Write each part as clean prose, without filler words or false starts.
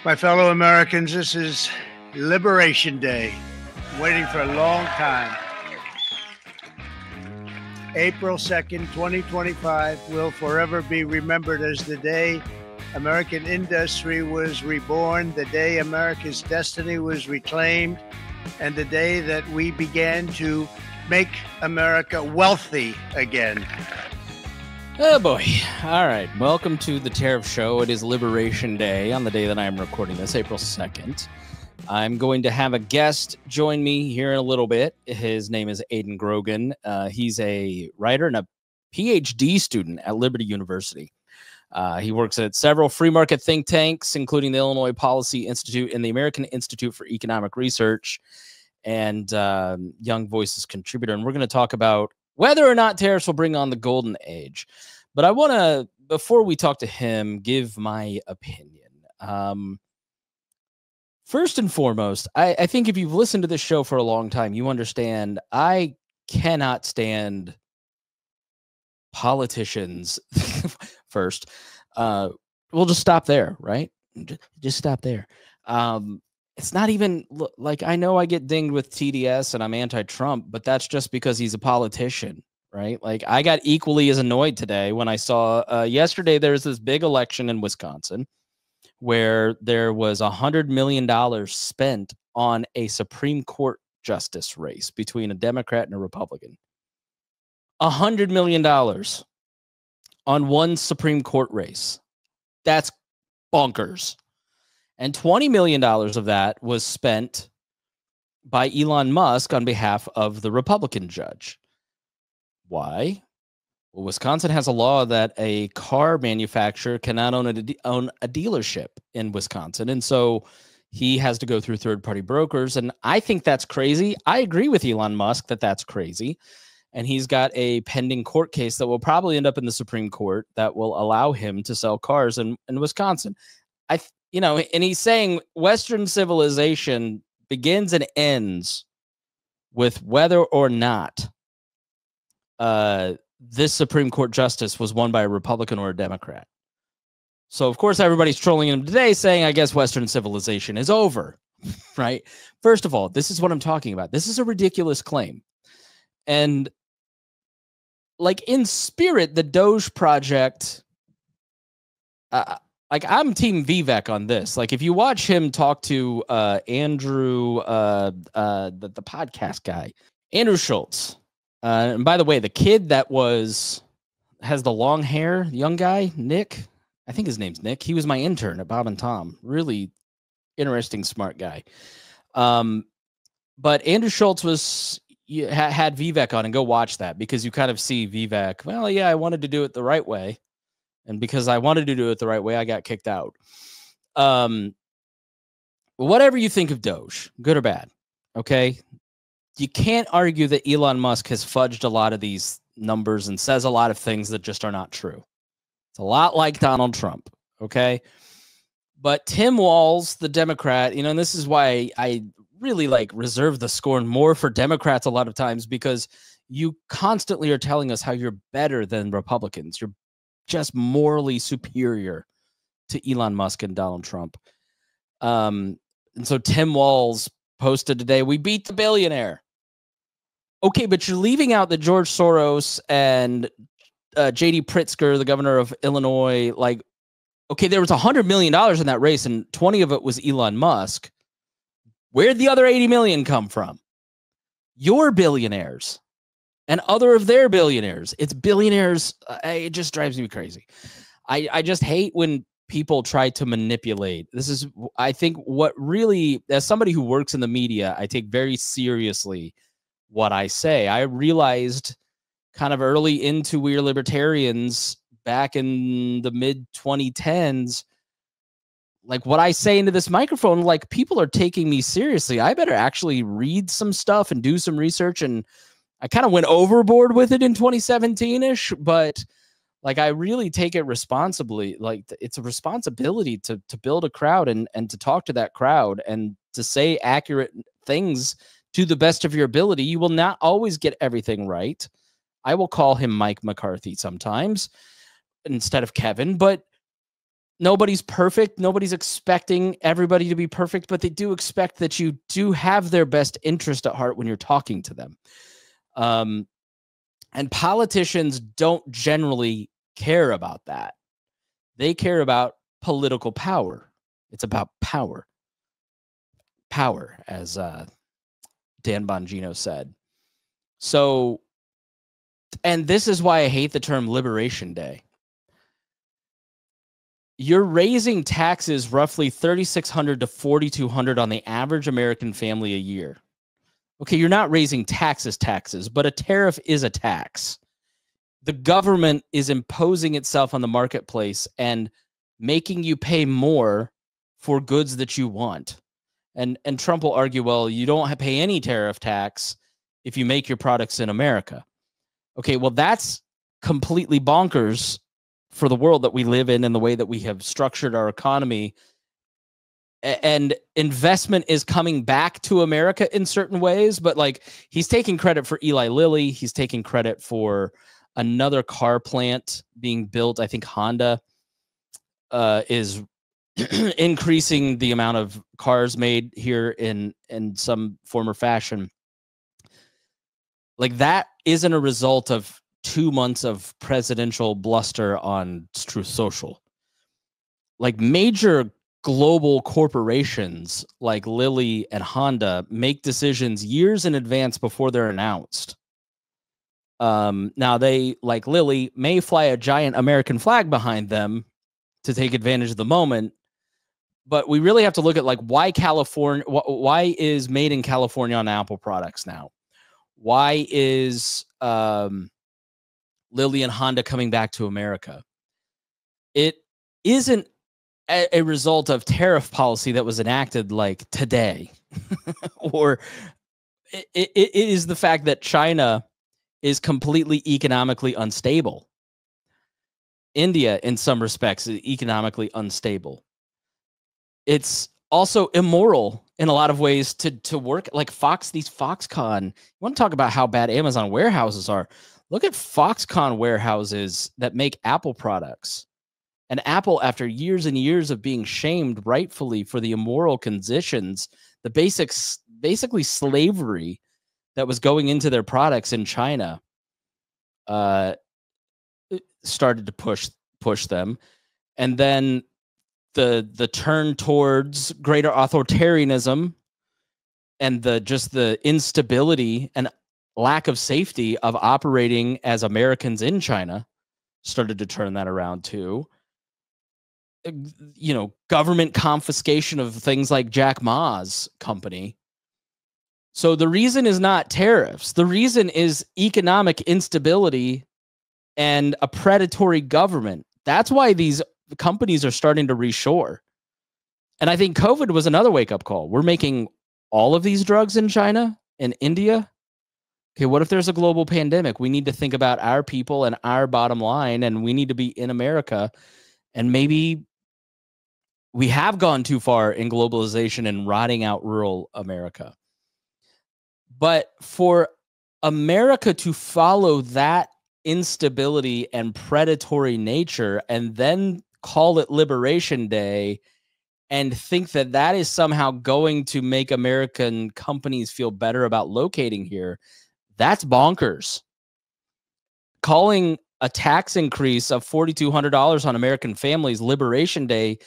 My fellow Americans, this is Liberation Day. Waiting for a long time. April 2nd, 2025 will forever be remembered as the day American industry was reborn, the day America's destiny was reclaimed, and the day that we began to make America wealthy again. Oh boy. All right. Welcome to the Tariff Show. It is Liberation Day on the day that I am recording this, April 2nd. I'm going to have a guest join me here in a little bit. His name is Aidan Grogan. He's a writer and a PhD student at Liberty University. He works at several free market think tanks, including the Illinois Policy Institute and the American Institute for Economic Research, and Young Voices contributor. And we're going to talk about whether or not tariffs will bring on the golden age. But I want to, before we talk to him, give my opinion. First and foremost, I think if you've listened to this show for a long time, you understand I cannot stand politicians. First, we'll just stop there, right? Just stop there. It's not even like, I know I get dinged with TDS and I'm anti-Trump, but that's just because he's a politician, right? Like, I got equally as annoyed today when I saw yesterday there was this big election in Wisconsin where there was $100 million spent on a Supreme Court justice race between a Democrat and a Republican. $100 million on one Supreme Court race. That's bonkers. And $20 million of that was spent by Elon Musk on behalf of the Republican judge. Why? Well, Wisconsin has a law that a car manufacturer cannot own a dealership in Wisconsin. And so he has to go through third-party brokers. And I think that's crazy. I agree with Elon Musk that that's crazy. And he's got a pending court case that will probably end up in the Supreme Court that will allow him to sell cars in Wisconsin. And he's saying Western civilization begins and ends with whether or not this Supreme Court justice was won by a Republican or a Democrat. So, of course, everybody's trolling him today saying, I guess Western civilization is over, right? First of all, this is what I'm talking about. This is a ridiculous claim. And like, in spirit, the Doge project, like, I'm Team Vivek on this. Like, if you watch him talk to Andrew, the podcast guy, Andrew Schultz. And by the way, the kid that has the long hair, the young guy, Nick, I think his name's Nick. He was my intern at Bob and Tom. Really interesting, smart guy. But Andrew Schultz had Vivek on, and go watch that, because you kind of see Vivek. Well, yeah, I wanted to do it the right way. And because I wanted to do it the right way, I got kicked out. Whatever you think of Doge, good or bad, okay? You can't argue that Elon Musk has fudged a lot of these numbers and says a lot of things that just are not true. It's a lot like Donald Trump, okay? But Tim Walz, the Democrat, and this is why I really reserve the scorn more for Democrats a lot of times, because you constantly are telling us how you're better than Republicans. You're just morally superior to Elon Musk and Donald Trump. And so Tim Walz posted today, we beat the billionaire. Okay, but you're leaving out that George Soros and J.D. Pritzker, the governor of Illinois, okay, there was $100 million in that race, and 20 of it was Elon Musk. Where'd the other 80 million come from? Your billionaires and other of their billionaires. It's billionaires. It just drives me crazy. I just hate when people try to manipulate. This is, I think, what really, as somebody who works in the media, I take very seriously what I say. I realized kind of early into We Are Libertarians back in the mid 2010s, what I say into this microphone, people are taking me seriously. I better actually read some stuff and do some research. And I kind of went overboard with it in 2017-ish, but I really take it responsibly. It's a responsibility to build a crowd and to talk to that crowd and to say accurate things to the best of your ability. You will not always get everything right. I will call him Mike McCarthy sometimes instead of Kevin, but nobody's perfect. Nobody's expecting everybody to be perfect, but they do expect that you do have their best interest at heart when you're talking to them. And politicians don't generally care about that. They care about political power. It's about power. Power, as Dan Bongino said. So, and this is why I hate the term Liberation Day. You're raising taxes roughly $3,600 to $4,200 on the average American family a year. Okay, you're not raising taxes, but a tariff is a tax. The government is imposing itself on the marketplace and making you pay more for goods that you want. And Trump will argue, well, you don't pay any tariff tax if you make your products in America. Okay, well, that's completely bonkers for the world that we live in and the way that we have structured our economy. And investment is coming back to America in certain ways, but like he's taking credit for Eli Lilly. He's taking credit for another car plant being built. I think Honda is increasing the amount of cars made here in some form or fashion. Like that isn't a result of 2 months of presidential bluster on Truth Social. Like major global corporations like Lilly and Honda make decisions years in advance before they're announced. Now they, like Lilly, may fly a giant American flag behind them to take advantage of the moment, but we really have to look at like why is made in California on Apple products now? Why is Lilly and Honda coming back to America? It isn't a result of tariff policy that was enacted like today, or it is the fact that China is completely economically unstable. India, in some respects, is economically unstable. It's also immoral in a lot of ways to work like these Foxconn. You want to talk about how bad Amazon warehouses are? Look at Foxconn warehouses that make Apple products. And Apple, after years and years of being shamed rightfully for the immoral conditions, the basically slavery that was going into their products in China, started to push them. And then the turn towards greater authoritarianism and the instability and lack of safety of operating as Americans in China started to turn that around too. You know, government confiscation of things like Jack Ma's company. So the reason is not tariffs. The reason is economic instability and a predatory government. That's why these companies are starting to reshore. And I think COVID was another wake-up call. We're making all of these drugs in China and India. Okay, what if there's a global pandemic? We need to think about our people and our bottom line, and we need to be in America. And maybe we have gone too far in globalization and rotting out rural America. But for America to follow that instability and predatory nature and then call it Liberation Day and think that that is somehow going to make American companies feel better about locating here, that's bonkers. Calling a tax increase of $4,200 on American families Liberation Day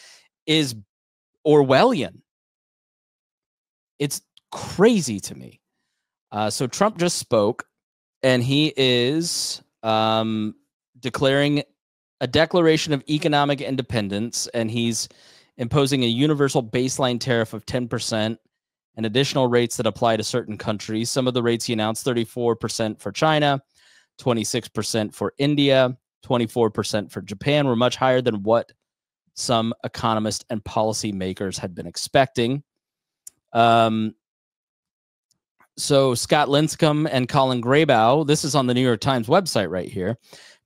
is Orwellian. It's crazy to me. So Trump just spoke, and he is declaring a declaration of economic independence, and he's imposing a universal baseline tariff of 10% and additional rates that apply to certain countries. Some of the rates he announced: 34% for China, 26% for India, 24% for Japan, were much higher than what some economists and policymakers had been expecting. So Scott Linscomb and Colin Grabow, this is on the New York Times website right here,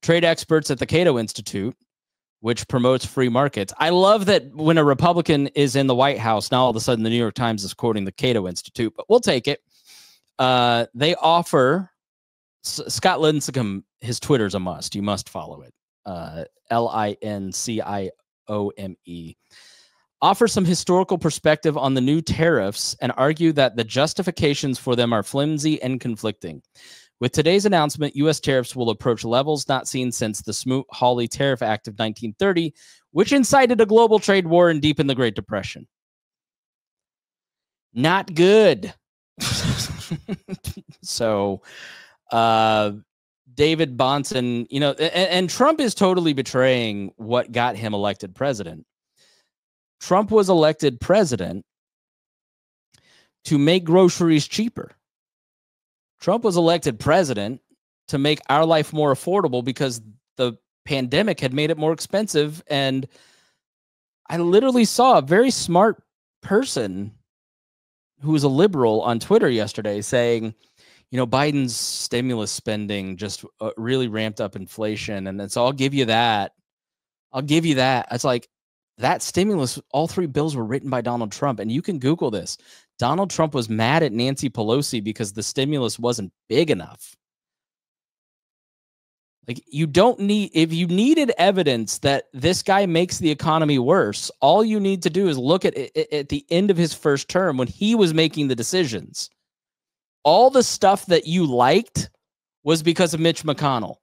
trade experts at the Cato Institute, which promotes free markets. I love that when a Republican is in the White House, now all of a sudden the New York Times is quoting the Cato Institute, but we'll take it. They offer, Scott Linscomb, his Twitter's a must. You must follow it. Lincomb. offer some historical perspective on the new tariffs and argue that the justifications for them are flimsy and conflicting. With today's announcement, U.S. tariffs will approach levels not seen since the Smoot-Hawley Tariff Act of 1930, which incited a global trade war and deepened the Great Depression. Not good. So, David Bahnsen, you know, and Trump is totally betraying what got him elected president. Trump was elected president to make groceries cheaper. Trump was elected president to make our life more affordable because the pandemic had made it more expensive. And I literally saw a very smart person who was a liberal on Twitter yesterday saying, you know, Biden's stimulus spending just really ramped up inflation. And so I'll give you that. I'll give you that. It's like that stimulus, all three bills were written by Donald Trump. And you can Google this. Donald Trump was mad at Nancy Pelosi because the stimulus wasn't big enough. Like, you don't need, if you needed evidence that this guy makes the economy worse, all you need to do is look at it at the end of his first term when he was making the decisions. All the stuff that you liked was because of Mitch McConnell.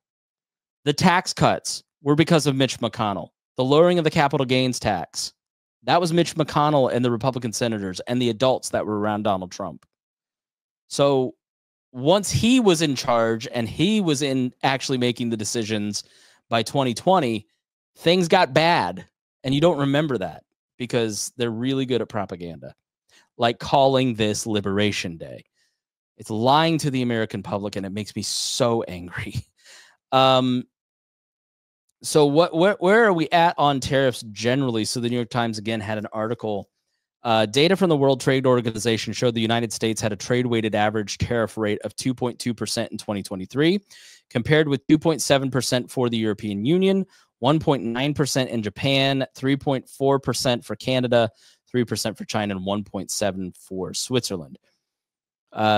The tax cuts were because of Mitch McConnell. The lowering of the capital gains tax, that was Mitch McConnell and the Republican senators and the adults that were around Donald Trump. So once he was in charge and he was in actually making the decisions by 2020, things got bad. And you don't remember that because they're really good at propaganda, like calling this Liberation Day. It's lying to the American public, and it makes me so angry. So where are we at on tariffs generally? So the New York Times again had an article. Data from the World Trade Organization showed the United States had a trade-weighted average tariff rate of 2.2% in 2023, compared with 2.7% for the European Union, 1.9% in Japan, 3.4% for Canada, 3% for China, and 1.7% for Switzerland.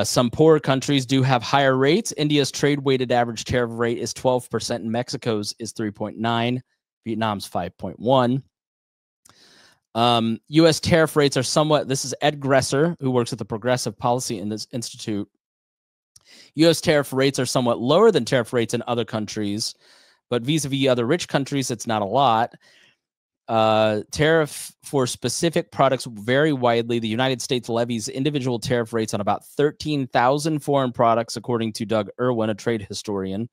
Some poorer countries do have higher rates. India's trade-weighted average tariff rate is 12%, and Mexico's is 3.9%. Vietnam's 5.1%. U.S. tariff rates are somewhat, this is Ed Gresser, who works at the Progressive Policy Institute. U.S. tariff rates are somewhat lower than tariff rates in other countries, but vis-a-vis other rich countries, it's not a lot. Tariff for specific products vary widely. The United States levies individual tariff rates on about 13,000 foreign products, according to Doug Irwin, a trade historian.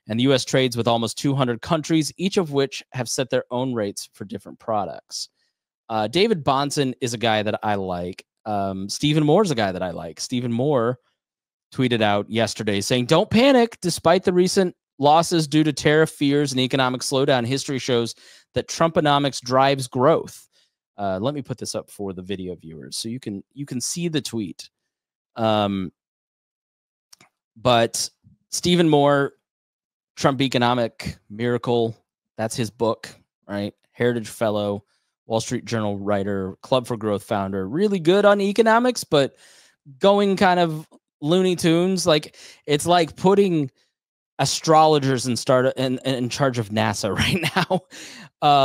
And the U.S. trades with almost 200 countries, each of which have set their own rates for different products. David Bahnsen is a guy that I like. Stephen Moore is a guy that I like. Stephen Moore tweeted out yesterday saying, "Don't panic. Despite the recent losses due to tariff fears and economic slowdown, history shows that Trumponomics drives growth." Let me put this up for the video viewers so you can see the tweet. But Stephen Moore, Trump Economic Miracle, that's his book, right? Heritage Fellow, Wall Street Journal writer, Club for Growth founder, really good on economics, but going kind of Looney Tunes. Like, it's like putting astrologers in charge of NASA right now.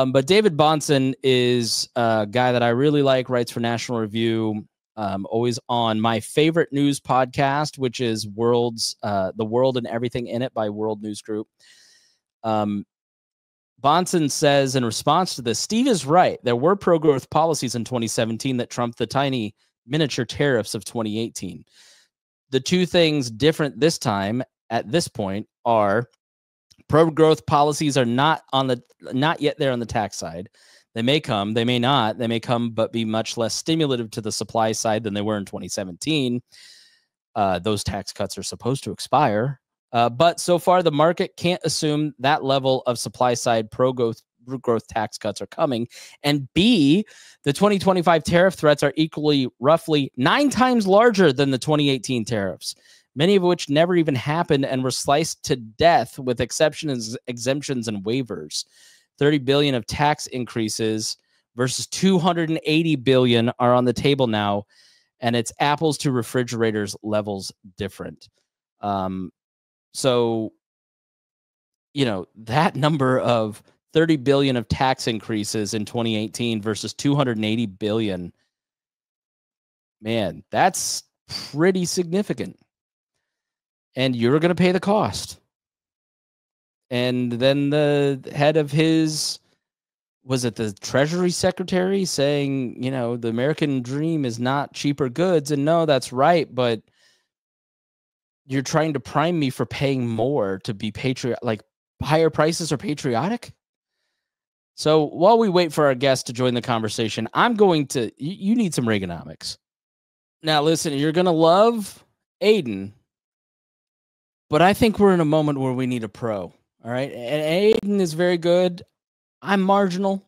But David Bahnsen is a guy that I really like, writes for National Review, always on my favorite news podcast, which is The World and Everything in It by World News Group. Bahnsen says in response to this, Steve is right. There were pro-growth policies in 2017 that trumped the tiny miniature tariffs of 2018. The two things different this time at this point are pro-growth policies are not yet there on the tax side. They may come, they may not. They may come, but be much less stimulative to the supply side than they were in 2017. Those tax cuts are supposed to expire. But so far, the market can't assume that level of supply side pro-growth tax cuts are coming. And B, the 2025 tariff threats are equally roughly 9 times larger than the 2018 tariffs, many of which never even happened and were sliced to death with exceptions, exemptions, and waivers. 30 billion of tax increases versus 280 billion are on the table now, and it's apples to refrigerators levels different. So, you know, that number of 30 billion of tax increases in 2018 versus 280 billion. Man, that's pretty significant. And you're going to pay the cost. And then the head of his, was it the Treasury Secretary, saying, you know, the American dream is not cheaper goods. And no, that's right. But you're trying to prime me for paying more to be like higher prices are patriotic. So while we wait for our guest to join the conversation, I'm going to, you need some Reaganomics. Now, listen, you're going to love Aiden, but I think we're in a moment where we need a pro. All right. And Aiden is very good. I'm marginal.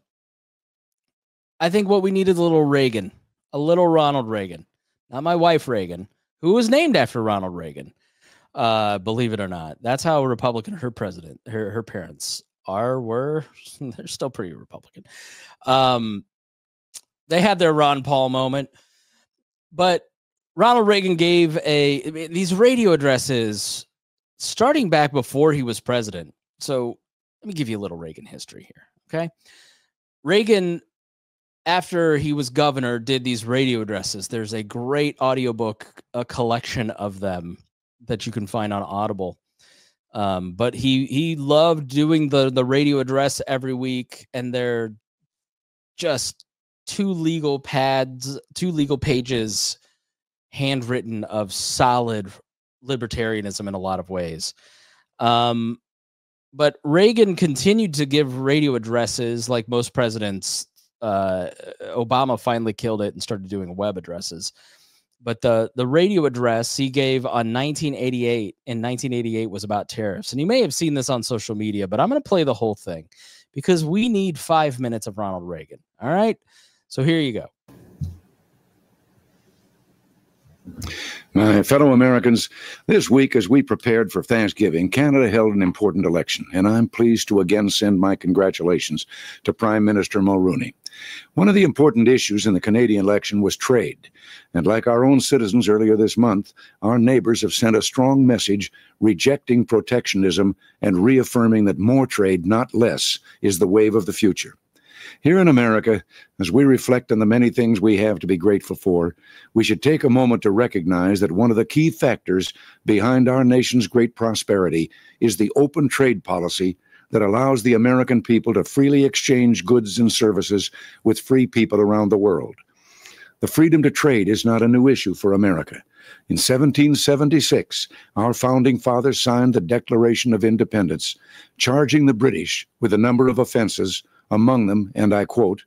I think what we need is a little Reagan, a little Ronald Reagan, not my wife Reagan, who was named after Ronald Reagan. Believe it or not, that's how Republican her parents were. They're still pretty Republican. They had their Ron Paul moment, but Ronald Reagan gave these radio addresses starting back before he was president. So let me give you a little Reagan history here. Okay. Reagan, after he was governor, did these radio addresses. There's a great audiobook, a collection of them that you can find on Audible. But he loved doing the radio address every week, and they're just two legal pages handwritten of solid libertarianism in a lot of ways. But Reagan continued to give radio addresses like most presidents. Obama finally killed it and started doing web addresses. But the radio address he gave on 1988 was about tariffs. And you may have seen this on social media, but I'm going to play the whole thing because we need 5 minutes of Ronald Reagan. All right. So here you go. My fellow Americans, this week as we prepared for Thanksgiving, Canada held an important election, and I'm pleased to again send my congratulations to Prime Minister Mulroney. One of the important issues in the Canadian election was trade, and like our own citizens earlier this month, our neighbors have sent a strong message rejecting protectionism and reaffirming that more trade, not less, is the wave of the future. Here in America, as we reflect on the many things we have to be grateful for, we should take a moment to recognize that one of the key factors behind our nation's great prosperity is the open trade policy that allows the American people to freely exchange goods and services with free people around the world. The freedom to trade is not a new issue for America. In 1776, our founding fathers signed the Declaration of Independence, charging the British with a number of offenses, among them, and I quote,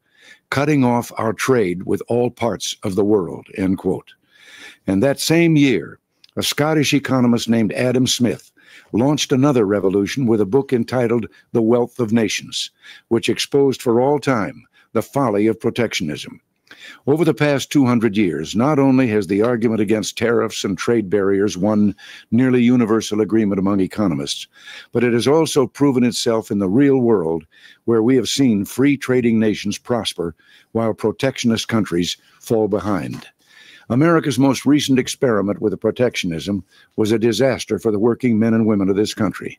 cutting off our trade with all parts of the world, end quote. And that same year, a Scottish economist named Adam Smith launched another revolution with a book entitled The Wealth of Nations, which exposed for all time the folly of protectionism. Over the past 200 years, not only has the argument against tariffs and trade barriers won nearly universal agreement among economists, but it has also proven itself in the real world, where we have seen free trading nations prosper while protectionist countries fall behind. America's most recent experiment with protectionism was a disaster for the working men and women of this country.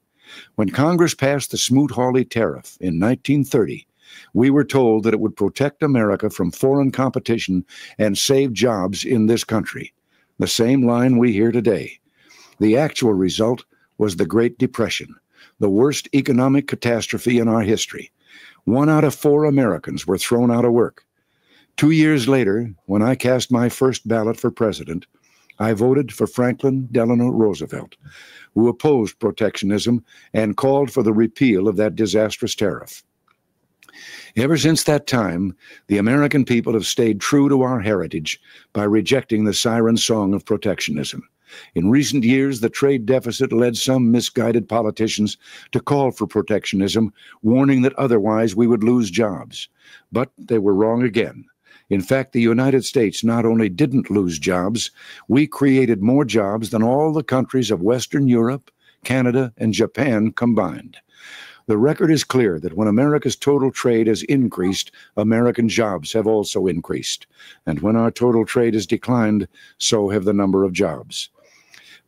When Congress passed the Smoot-Hawley tariff in 1930, we were told that it would protect America from foreign competition and save jobs in this country. The same line we hear today. The actual result was the Great Depression, the worst economic catastrophe in our history. 1 out of 4 Americans were thrown out of work. 2 years later, when I cast my first ballot for president, I voted for Franklin Delano Roosevelt, who opposed protectionism and called for the repeal of that disastrous tariff. Ever since that time, the American people have stayed true to our heritage by rejecting the siren song of protectionism. In recent years, the trade deficit led some misguided politicians to call for protectionism, warning that otherwise we would lose jobs. But they were wrong again. In fact, the United States not only didn't lose jobs, we created more jobs than all the countries of Western Europe, Canada, and Japan combined. The record is clear that when America's total trade has increased, American jobs have also increased. And when our total trade has declined, so have the number of jobs.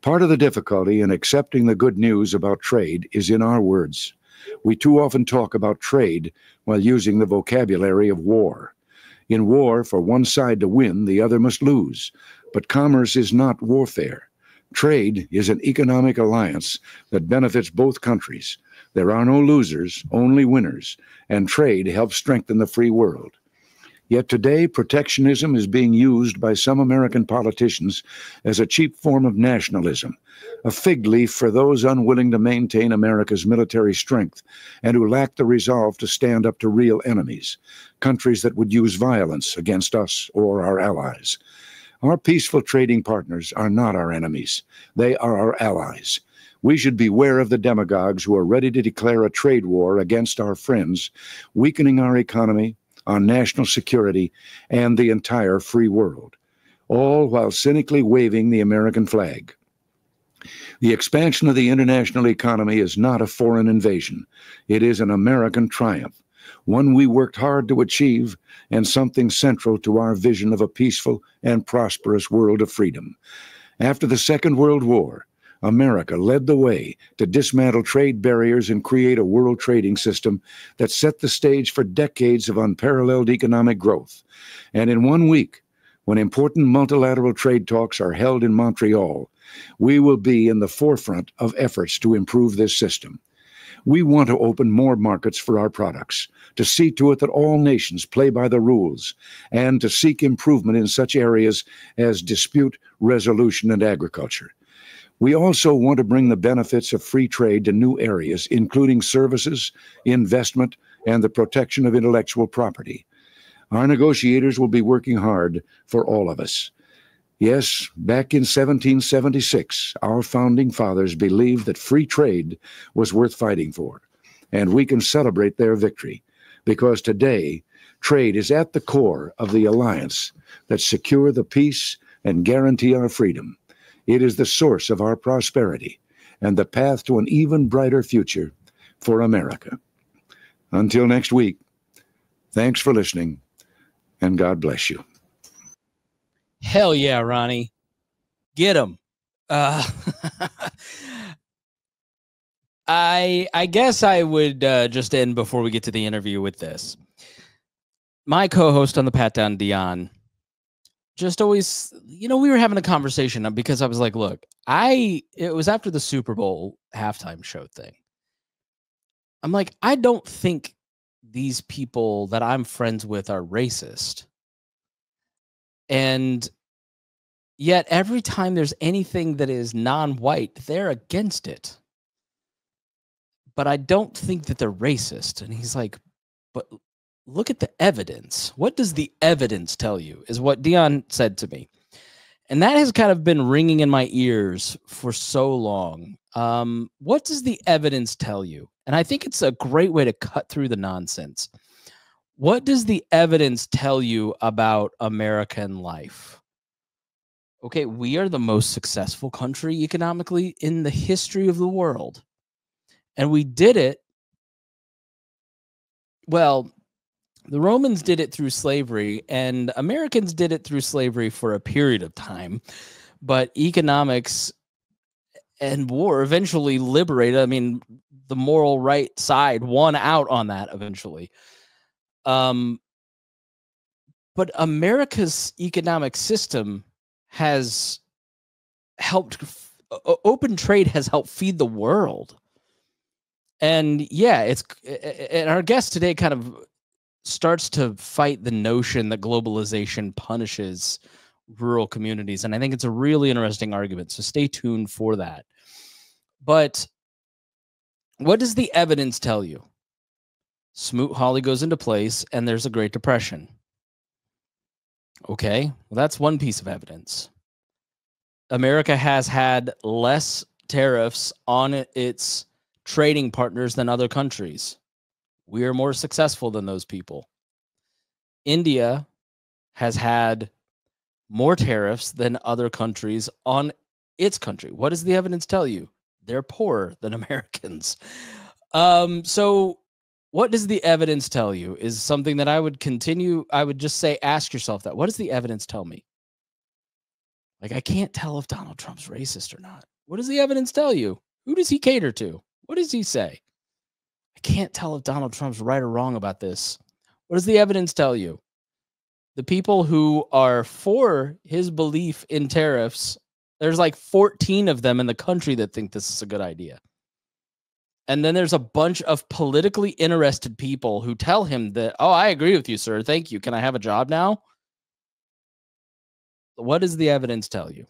Part of the difficulty in accepting the good news about trade is in our words. We too often talk about trade while using the vocabulary of war. In war, for one side to win, the other must lose. But commerce is not warfare. Trade is an economic alliance that benefits both countries. There are no losers, only winners, and trade helps strengthen the free world. Yet today, protectionism is being used by some American politicians as a cheap form of nationalism, a fig leaf for those unwilling to maintain America's military strength and who lack the resolve to stand up to real enemies, countries that would use violence against us or our allies. Our peaceful trading partners are not our enemies. They are our allies. We should beware of the demagogues who are ready to declare a trade war against our friends, weakening our economy, our national security, and the entire free world, all while cynically waving the American flag. The expansion of the international economy is not a foreign invasion. It is an American triumph, one we worked hard to achieve and something central to our vision of a peaceful and prosperous world of freedom. After the Second World War, America led the way to dismantle trade barriers and create a world trading system that set the stage for decades of unparalleled economic growth. And in 1 week, when important multilateral trade talks are held in Montreal, we will be in the forefront of efforts to improve this system. We want to open more markets for our products, to see to it that all nations play by the rules, and to seek improvement in such areas as dispute resolution and agriculture. We also want to bring the benefits of free trade to new areas, including services, investment, and the protection of intellectual property. Our negotiators will be working hard for all of us. Yes, back in 1776, our founding fathers believed that free trade was worth fighting for, and we can celebrate their victory, because today, trade is at the core of the alliance that secure the peace and guarantee our freedom. It is the source of our prosperity and the path to an even brighter future for America. Until next week, thanks for listening, and God bless you. Hell yeah, Ronnie. Get him. I guess I would just end before we get to the interview with this. My co-host on the Pat Down, Dion, just always, we were having a conversation because I was like, look, it was after the Super Bowl halftime show thing. I'm like, I don't think these people that I'm friends with are racist. And yet every time there's anything that is non-white, they're against it. But I don't think that they're racist. And he's like, but look at the evidence. What does the evidence tell you? Is what Dion said to me. And that has kind of been ringing in my ears for so long. What does the evidence tell you? And I think it's a great way to cut through the nonsense. What does the evidence tell you about American life? Okay, we are the most successful country economically in the history of the world. And we did it, well, the Romans did it through slavery, and Americans did it through slavery for a period of time. But economics and war eventually liberated. I mean, the moral right side won out on that eventually. But America's economic system has helped, open trade has helped feed the world. And yeah, and our guest today kind of starts to fight the notion that globalization punishes rural communities. And I think it's a really interesting argument. So stay tuned for that. But what does the evidence tell you? Smoot-Hawley goes into place and there's a Great Depression. Okay, well, that's one piece of evidence. America has had less tariffs on its trading partners than other countries. We are more successful than those people. India has had more tariffs than other countries on its country. What does the evidence tell you? They're poorer than Americans. So what does the evidence tell you is something that I would just say, ask yourself that. What does the evidence tell me? Like, I can't tell if Donald Trump's racist or not. What does the evidence tell you? Who does he cater to? What does he say? I can't tell if Donald Trump's right or wrong about this. What does the evidence tell you? The people who are for his belief in tariffs, there's like 14 of them in the country that think this is a good idea. And then there's a bunch of politically interested people who tell him that, oh, I agree with you, sir. Thank you. Can I have a job now? What does the evidence tell you?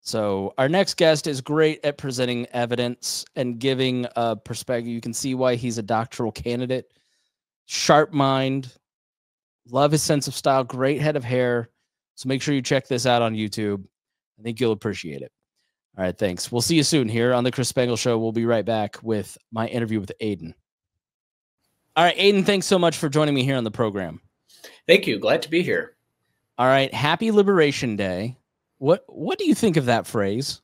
So our next guest is great at presenting evidence and giving a perspective. You can see why he's a doctoral candidate. Sharp mind. Love his sense of style. Great head of hair. So make sure you check this out on YouTube. I think you'll appreciate it. All right, thanks. We'll see you soon here on the Chris Spangle Show. We'll be right back with my interview with Aiden. All right, Aiden, thanks so much for joining me here on the program. Thank you. Glad to be here. All right, happy Liberation Day. What do you think of that phrase?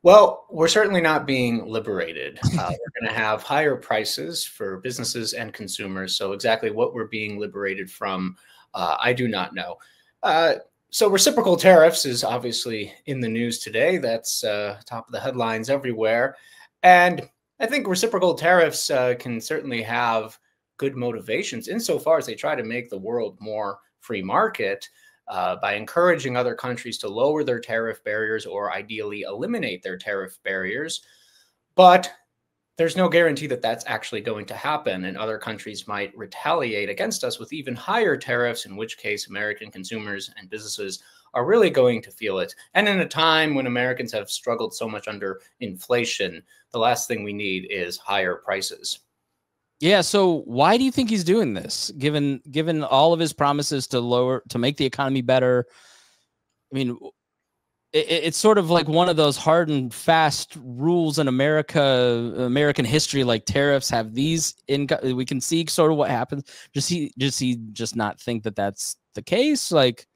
Well, we're certainly not being liberated. We're going to have higher prices for businesses and consumers. So exactly what we're being liberated from, I do not know. So reciprocal tariffs is obviously in the news today. That's top of the headlines everywhere. And I think reciprocal tariffs can certainly have good motivations insofar as they try to make the world more free market. By encouraging other countries to lower their tariff barriers or ideally eliminate their tariff barriers. But there's no guarantee that that's actually going to happen, and other countries might retaliate against us with even higher tariffs, in which case American consumers and businesses are really going to feel it. And in a time when Americans have struggled so much under inflation, the last thing we need is higher prices. Yeah, so why do you think he's doing this? Given all of his promises to make the economy better, I mean, it's sort of like one of those hard and fast rules in American history, like tariffs have these. We can see sort of what happens. Does he just not think that that's the case? Like,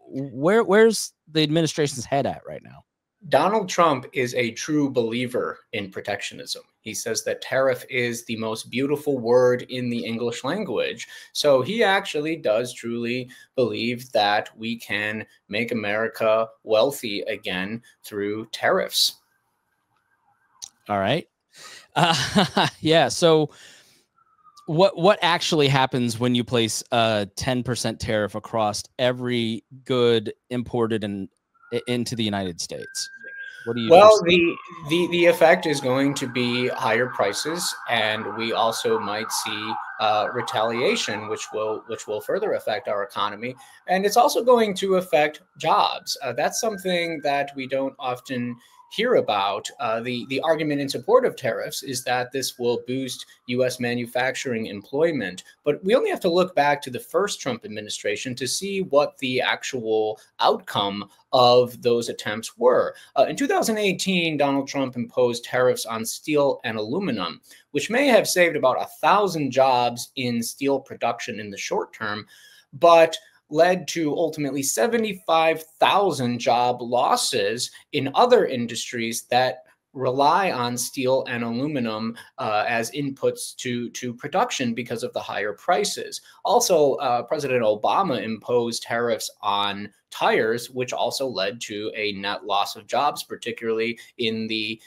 where's the administration's head at right now? Donald Trump is a true believer in protectionism. He says that tariff is the most beautiful word in the English language. So he actually does truly believe that we can make America wealthy again through tariffs. All right. Yeah. So what actually happens when you place a 10% tariff across every good imported into the United States? What do you? Well, the effect is going to be higher prices, and we also might see retaliation, which will further affect our economy, and it's also going to affect jobs. That's something that we don't often hear about. The argument in support of tariffs is that this will boost U.S. manufacturing employment. But we only have to look back to the first Trump administration to see what the actual outcome of those attempts were. In 2018, Donald Trump imposed tariffs on steel and aluminum, which may have saved about 1,000 jobs in steel production in the short term, but led to ultimately 75,000 job losses in other industries that rely on steel and aluminum as inputs to production because of the higher prices. Also, President Obama imposed tariffs on tires, which also led to a net loss of jobs, particularly in the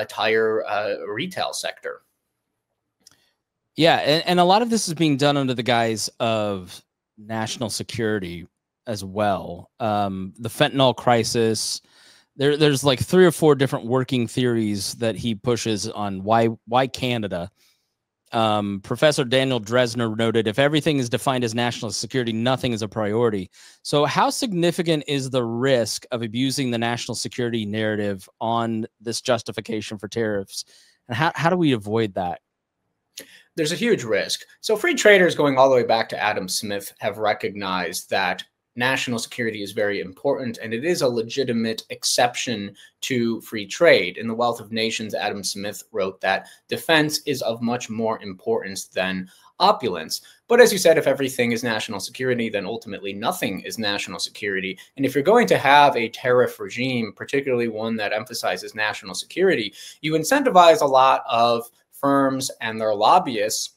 tire retail sector. Yeah, and a lot of this is being done under the guise of national security as well. The fentanyl crisis, there's like 3 or 4 different working theories that he pushes on why Canada. Professor Daniel Dresner noted, if everything is defined as national security, nothing is a priority. So how significant is the risk of abusing the national security narrative on this justification for tariffs? And how do we avoid that? There's a huge risk. So free traders going all the way back to Adam Smith have recognized that national security is very important, and it is a legitimate exception to free trade. In The Wealth of Nations, Adam Smith wrote that defense is of much more importance than opulence. But as you said, if everything is national security, then ultimately nothing is national security. And if you're going to have a tariff regime, particularly one that emphasizes national security, you incentivize a lot of firms and their lobbyists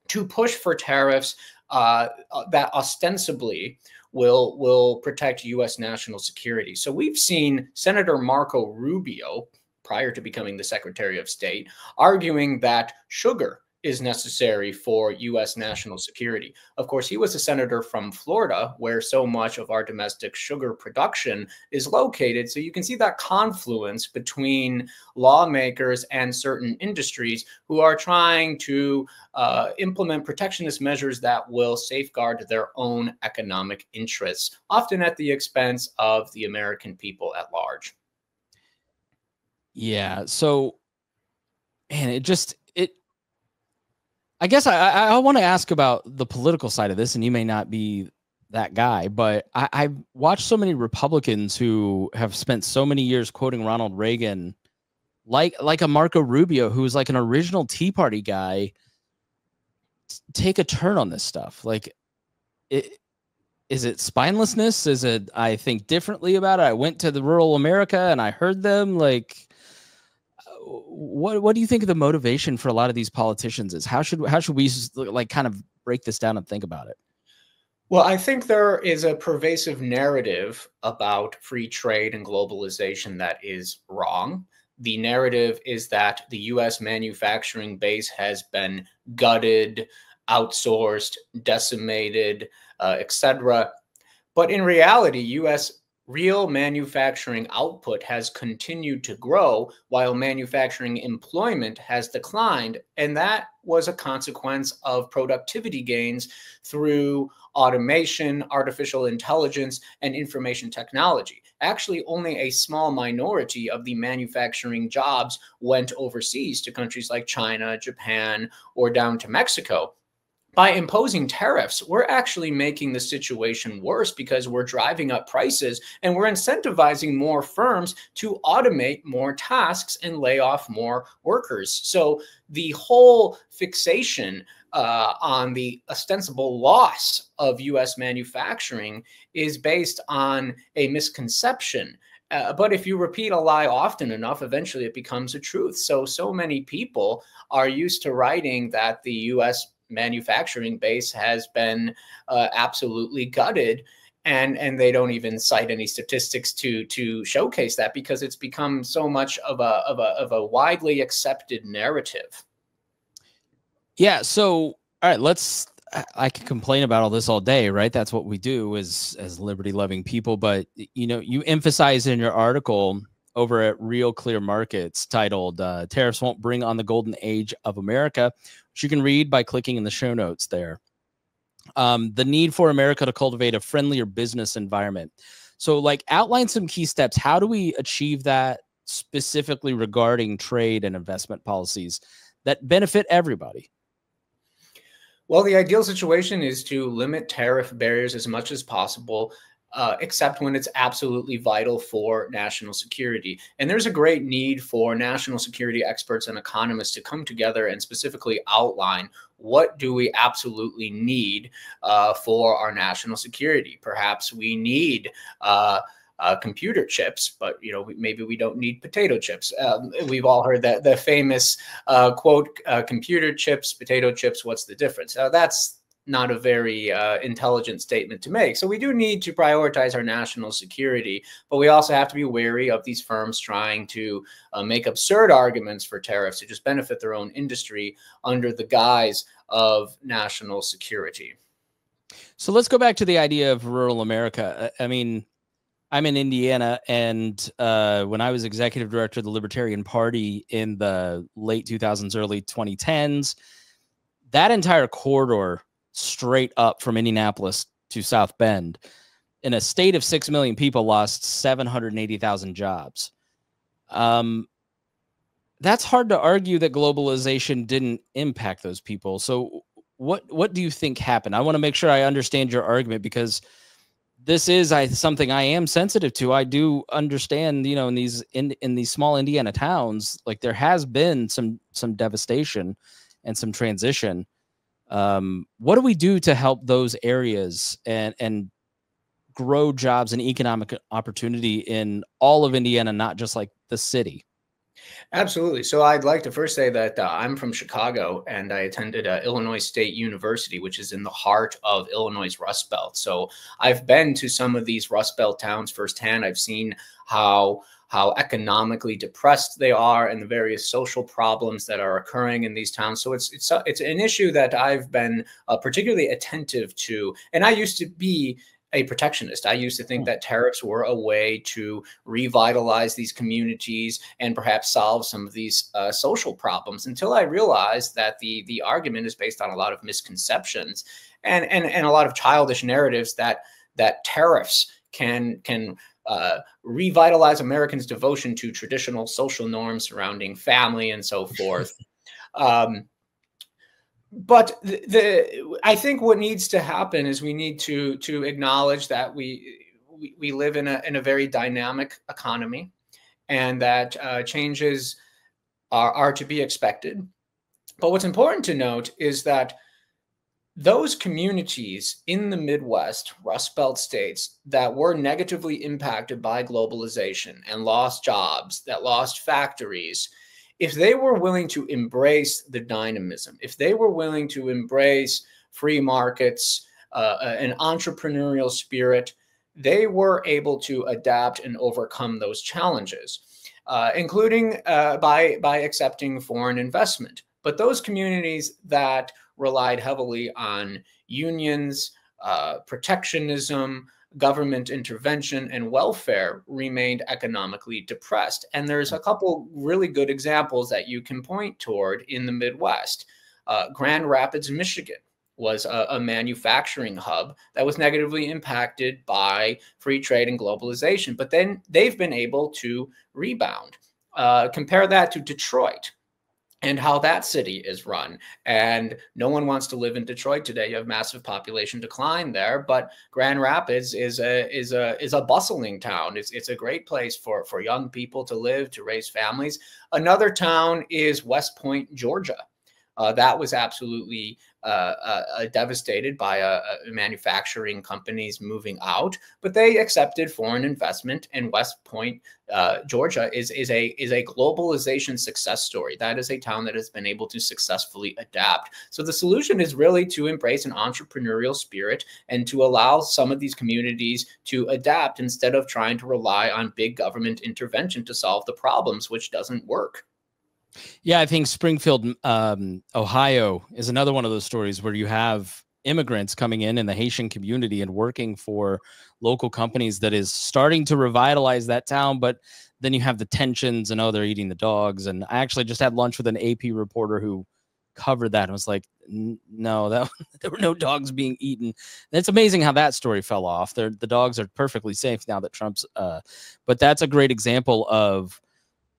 to push for tariffs that ostensibly will protect U.S. national security. So we've seen Senator Marco Rubio prior to becoming the Secretary of State, arguing that sugar is necessary for U.S. national security. Of course, he was a senator from Florida, where so much of our domestic sugar production is located. So you can see that confluence between lawmakers and certain industries who are trying to implement protectionist measures that will safeguard their own economic interests, often at the expense of the American people at large. Yeah. So, man, I guess I want to ask about the political side of this, and you may not be that guy, but I've watched so many Republicans who have spent so many years quoting Ronald Reagan, like a Marco Rubio, who was like an original Tea Party guy, take a turn on this stuff. Like, is it spinelessness? Is it I think differently about it? I went to the rural America and I heard them. Like, what do you think of the motivation for a lot of these politicians is? How should we like kind of break this down and think about it? Well, I think there is a pervasive narrative about free trade and globalization that is wrong. The narrative is that the U.S. manufacturing base has been gutted, outsourced, decimated, etc. But in reality, U.S. real manufacturing output has continued to grow while manufacturing employment has declined. And that was a consequence of productivity gains through automation, artificial intelligence, and information technology. Actually, only a small minority of the manufacturing jobs went overseas to countries like China, Japan, or down to Mexico. By imposing tariffs, we're actually making the situation worse because we're driving up prices and we're incentivizing more firms to automate more tasks and lay off more workers. So the whole fixation on the ostensible loss of U.S. manufacturing is based on a misconception. But if you repeat a lie often enough, eventually it becomes a truth. So many people are used to writing that the U.S. manufacturing base has been absolutely gutted, and they don't even cite any statistics to showcase that because it's become so much of a widely accepted narrative. Yeah. So, all right, I can complain about all this all day, right? That's what we do as liberty loving people. But, you emphasize in your article over at Real Clear Markets titled Tariffs Won't Bring on the Golden Age of America, which you can read by clicking in the show notes there. The need for America to cultivate a friendlier business environment. So like outline some key steps. How do we achieve that specifically regarding trade and investment policies that benefit everybody? Well, the ideal situation is to limit tariff barriers as much as possible, except when it's absolutely vital for national security. And there's a great need for national security experts and economists to come together and specifically outline what do we absolutely need for our national security. Perhaps we need computer chips, but maybe we don't need potato chips. We've all heard that the famous quote, computer chips, potato chips, what's the difference? That's not a very intelligent statement to make. So we do need to prioritize our national security, but we also have to be wary of these firms trying to make absurd arguments for tariffs to just benefit their own industry under the guise of national security. So let's go back to the idea of rural America. I mean, I'm in Indiana, and when I was executive director of the Libertarian Party in the late 2000s, early 2010s, that entire corridor straight up from Indianapolis to South Bend, in a state of 6 million people, lost 780,000 jobs. That's hard to argue that globalization didn't impact those people. So what do you think happened? I want to make sure I understand your argument, because this is something I am sensitive to. I do understand, in these small Indiana towns, like there has been some devastation and some transition. What do we do to help those areas and grow jobs and economic opportunity in all of Indiana, not just like the city? Absolutely. So I'd like to first say that I'm from Chicago and I attended Illinois State University, which is in the heart of Illinois' Rust Belt. So I've been to some of these Rust Belt towns firsthand. I've seen how economically depressed they are and the various social problems that are occurring in these towns. So it's an issue that I've been particularly attentive to. And I used to be a protectionist. I used to think that tariffs were a way to revitalize these communities and perhaps solve some of these social problems, until I realized that the argument is based on a lot of misconceptions and a lot of childish narratives that tariffs can revitalize Americans' devotion to traditional social norms surrounding family and so forth. But I think what needs to happen is we need to acknowledge that we live in a very dynamic economy, and that changes are to be expected. But what's important to note is that those communities in the Midwest, Rust Belt states, that were negatively impacted by globalization and lost jobs, that lost factories, if they were willing to embrace the dynamism, if they were willing to embrace free markets, an entrepreneurial spirit, they were able to adapt and overcome those challenges, including by accepting foreign investment. But those communities that relied heavily on unions, protectionism, government intervention, and welfare remained economically depressed. And there's a couple really good examples that you can point toward in the Midwest. Grand Rapids, Michigan was a manufacturing hub that was negatively impacted by free trade and globalization, but then they've been able to rebound. Compare that to Detroit and how that city is run. And no one wants to live in Detroit today. You have massive population decline there, but Grand Rapids is a bustling town. It's a great place for young people to live, to raise families. Another town is West Point, Georgia. That was absolutely devastated by manufacturing companies moving out, but they accepted foreign investment. And West Point, Georgia, is a globalization success story. That is a town that has been able to successfully adapt. So the solution is really to embrace an entrepreneurial spirit and to allow some of these communities to adapt instead of trying to rely on big government intervention to solve the problems, which doesn't work. Yeah, I think Springfield, Ohio is another one of those stories where you have immigrants coming in the Haitian community and working for local companies that is starting to revitalize that town. But then you have the tensions and, oh, they're eating the dogs. And I actually just had lunch with an AP reporter who covered that and was like, no, there were no dogs being eaten. And it's amazing how that story fell off. The dogs are perfectly safe now that Trump's, but that's a great example of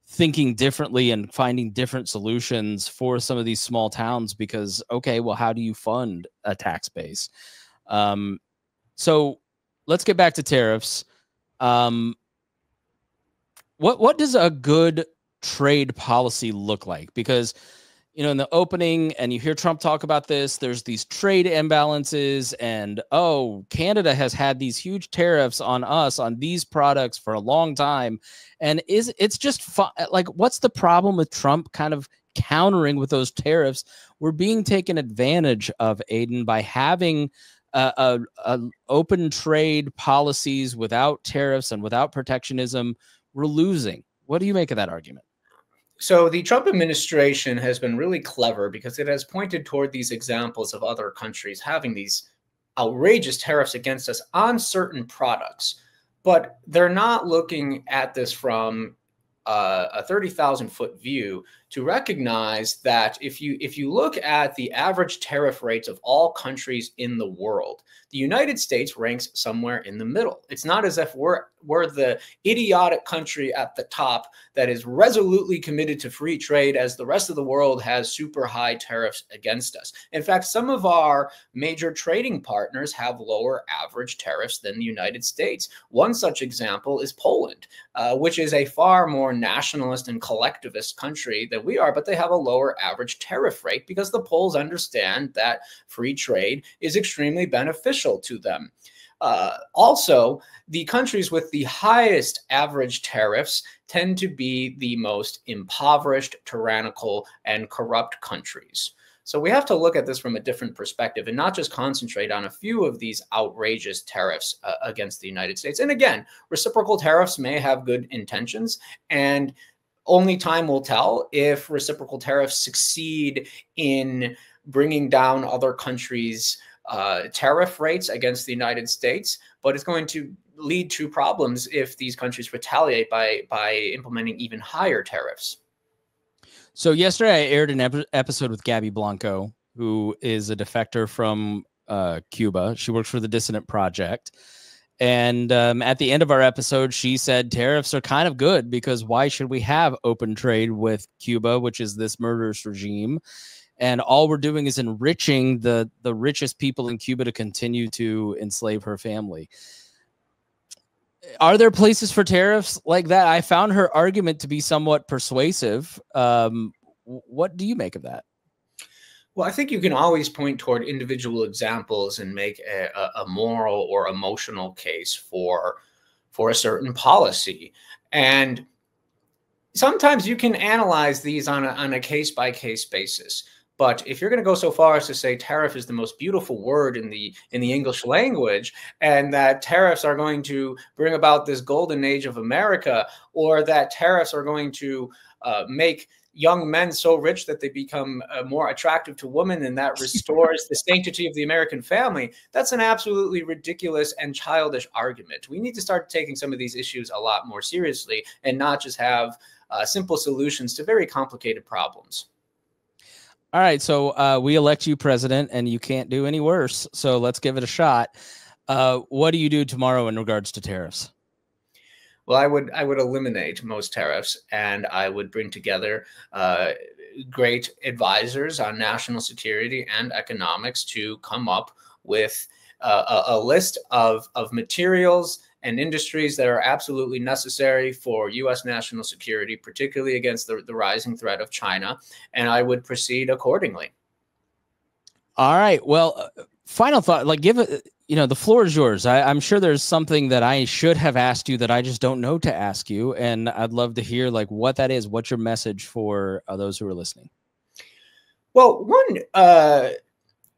thinking differently and finding different solutions for some of these small towns, because, okay, well, how do you fund a tax base? So let's get back to tariffs. What does a good trade policy look like? Because, you know, in the opening, and you hear Trump talk about this, there's these trade imbalances and, oh, Canada has had these huge tariffs on us on these products for a long time. And it's just like, what's the problem with Trump kind of countering with those tariffs? We're being taken advantage of, Aiden, by having a open trade policies without tariffs and without protectionism. We're losing. What do you make of that argument? So the Trump administration has been really clever because it has pointed toward these examples of other countries having these outrageous tariffs against us on certain products, but they're not looking at this from a 30,000-foot view to recognize that if you look at the average tariff rates of all countries in the world, the United States ranks somewhere in the middle. It's not as if we're the idiotic country at the top that is resolutely committed to free trade as the rest of the world has super high tariffs against us. In fact, some of our major trading partners have lower average tariffs than the United States. One such example is Poland, which is a far more nationalist and collectivist country than we are, but they have a lower average tariff rate because the Poles understand that free trade is extremely beneficial to them. Also, the countries with the highest average tariffs tend to be the most impoverished, tyrannical, and corrupt countries. So we have to look at this from a different perspective and not just concentrate on a few of these outrageous tariffs against the United States. And again, reciprocal tariffs may have good intentions, and only time will tell if reciprocal tariffs succeed in bringing down other countries' tariff rates against the United States. But it's going to lead to problems if these countries retaliate by implementing even higher tariffs. So yesterday I aired an episode with Gabby Blanco, who is a defector from Cuba. She works for the Dissident Project. And at the end of our episode, she said tariffs are kind of good because why should we have open trade with Cuba, which is this murderous regime? And all we're doing is enriching the richest people in Cuba to continue to enslave her family. Are there places for tariffs like that? I found her argument to be somewhat persuasive. What do you make of that? Well, I think you can always point toward individual examples and make a moral or emotional case for a certain policy. And sometimes you can analyze these on a case-by-case basis. But if you're going to go so far as to say tariff is the most beautiful word in the English language, and that tariffs are going to bring about this golden age of America, or that tariffs are going to make young men so rich that they become more attractive to women, and that restores the sanctity of the American family, that's an absolutely ridiculous and childish argument. We need to start taking some of these issues a lot more seriously and not just have simple solutions to very complicated problems. All right, so we elect you president, and you can't do any worse. So let's give it a shot. What do you do tomorrow in regards to tariffs? Well, I would eliminate most tariffs, and I would bring together great advisors on national security and economics to come up with a list of materials and industries that are absolutely necessary for U.S. national security, particularly against the rising threat of China, and I would proceed accordingly. All right. Well, final thought, like give it, the floor is yours. I'm sure there's something that I should have asked you that I just don't know to ask you, and I'd love to hear like what that is. What's your message for those who are listening? Well, one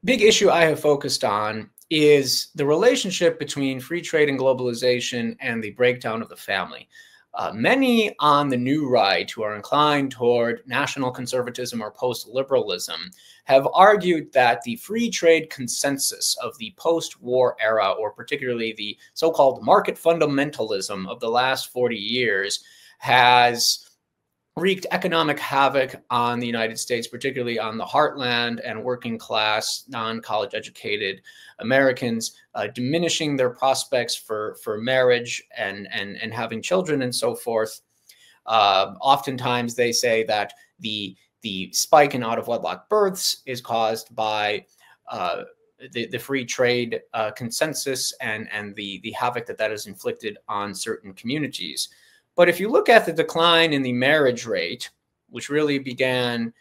big issue I have focused on is the relationship between free trade and globalization and the breakdown of the family. Many on the new right who are inclined toward national conservatism or post-liberalism have argued that the free trade consensus of the post-war era, or particularly the so-called market fundamentalism of the last 40 years, has wreaked economic havoc on the United States, particularly on the heartland and working class, non-college educated Americans, diminishing their prospects for marriage and having children and so forth. Oftentimes they say that the spike in out-of-wedlock births is caused by the free trade consensus and the havoc that has inflicted on certain communities. But if you look at the decline in the marriage rate, which really began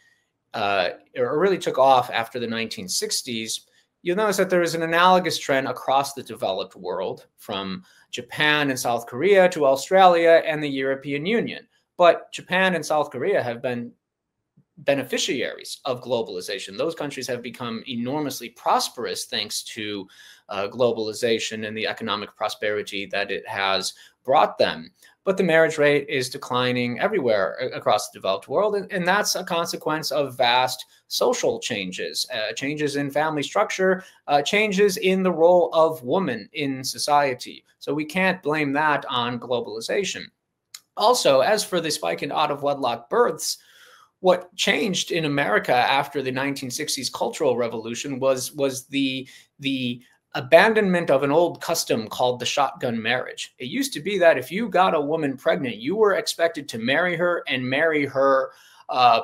or really took off after the 1960s, you'll notice that there is an analogous trend across the developed world, from Japan and South Korea to Australia and the European Union. But Japan and South Korea have been beneficiaries of globalization. Those countries have become enormously prosperous thanks to globalization and the economic prosperity that it has brought them. But the marriage rate is declining everywhere across the developed world. And that's a consequence of vast social changes, changes in family structure, changes in the role of women in society. So we can't blame that on globalization. Also, as for the spike in out-of-wedlock births, what changed in America after the 1960s Cultural Revolution was the abandonment of an old custom called the shotgun marriage. It used to be that if you got a woman pregnant, you were expected to marry her and marry her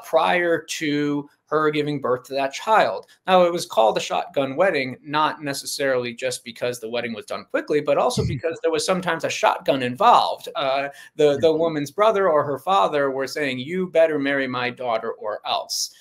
prior to her giving birth to that child. Now, it was called a shotgun wedding, not necessarily just because the wedding was done quickly, but also because there was sometimes a shotgun involved. The woman's brother or her father were saying, "You better marry my daughter or else."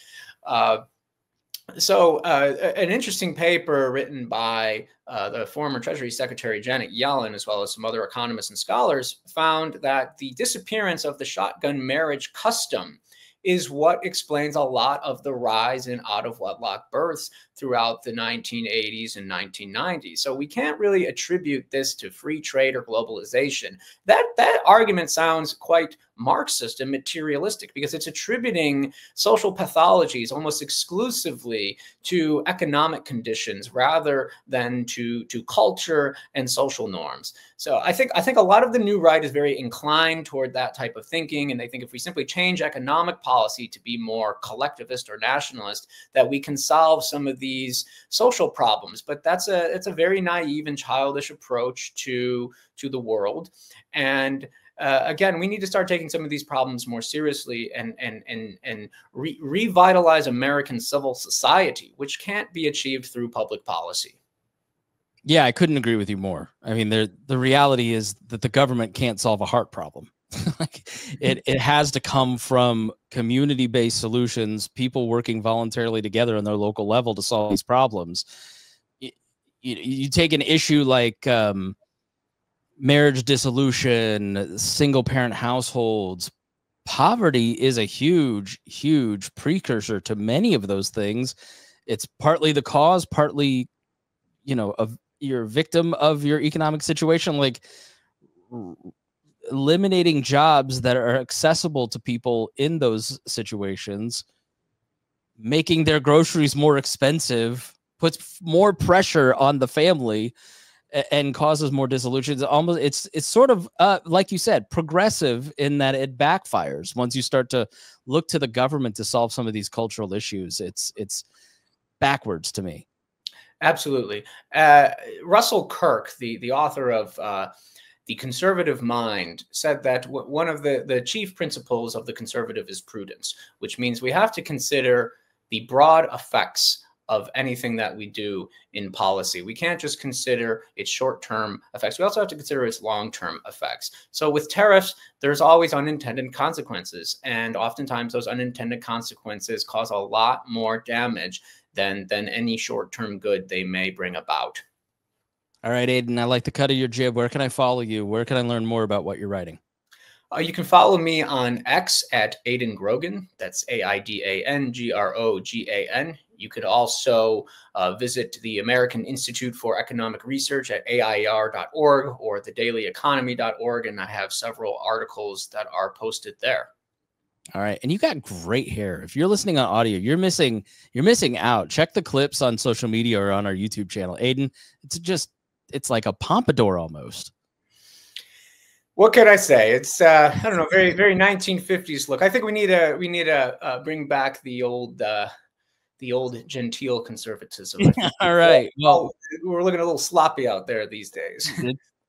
So an interesting paper written by the former Treasury Secretary Janet Yellen, as well as some other economists and scholars, found that the disappearance of the shotgun marriage custom is what explains a lot of the rise in out-of-wedlock births throughout the 1980s and 1990s. So we can't really attribute this to free trade or globalization. That argument sounds quite Marxist and materialistic because it's attributing social pathologies almost exclusively to economic conditions rather than to culture and social norms. So I think a lot of the new right is very inclined toward that type of thinking, and they think if we simply change economic policy to be more collectivist or nationalist, that we can solve some of these social problems. But it's a very naive and childish approach to the world. And again, we need to start taking some of these problems more seriously and revitalize American civil society, which can't be achieved through public policy. Yeah, I couldn't agree with you more. I mean, the reality is that the government can't solve a heart problem. Like it has to come from community-based solutions, people working voluntarily together on their local level to solve these problems. You take an issue like marriage dissolution, single parent households. Poverty is a huge, huge precursor to many of those things. It's partly the cause, partly, of you're a victim of your economic situation. Like eliminating jobs that are accessible to people in those situations, making their groceries more expensive, puts more pressure on the family and causes more dissolution. It's sort of like you said, progressive in that it backfires once you start to look to the government to solve some of these cultural issues. It's backwards to me. Absolutely. Russell Kirk, the author of The Conservative Mind, said that one of the chief principles of the conservative is prudence, which means we have to consider the broad effects of anything that we do in policy. We can't just consider its short-term effects. We also have to consider its long-term effects. So with tariffs, there's always unintended consequences. And oftentimes those unintended consequences cause a lot more damage than any short-term good they may bring about. All right, Aidan, I like the cut of your jib. Where can I follow you? Where can I learn more about what you're writing? You can follow me on X at Aidan Grogan. That's AIDANGROGAN. You could also visit the American Institute for Economic Research at AIER.org or thedailyeconomy.org, and I have several articles that are posted there. All right, and you got great hair. If you're listening on audio, you're missing out. Check the clips on social media or on our YouTube channel. Aidan, it's like a pompadour almost. What could I say? It's I don't know, very very 1950s look. I think we need to bring back the old genteel conservatism. All right. Well, we're looking a little sloppy out there these days.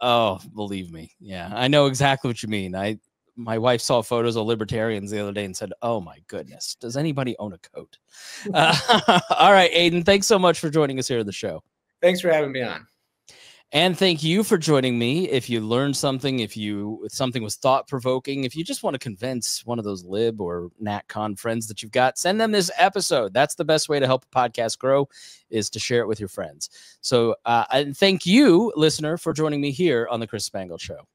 Oh, believe me. Yeah, I know exactly what you mean. My wife saw photos of libertarians the other day and said, "Oh my goodness, does anybody own a coat?" All right, Aidan, thanks so much for joining us here at the show. Thanks for having me on. And thank you for joining me. If you learned something, if something was thought-provoking, if you just want to convince one of those lib or NatCon friends that you've got, send them this episode. That's the best way to help a podcast grow, is to share it with your friends. So and thank you, listener, for joining me here on The Chris Spangle Show.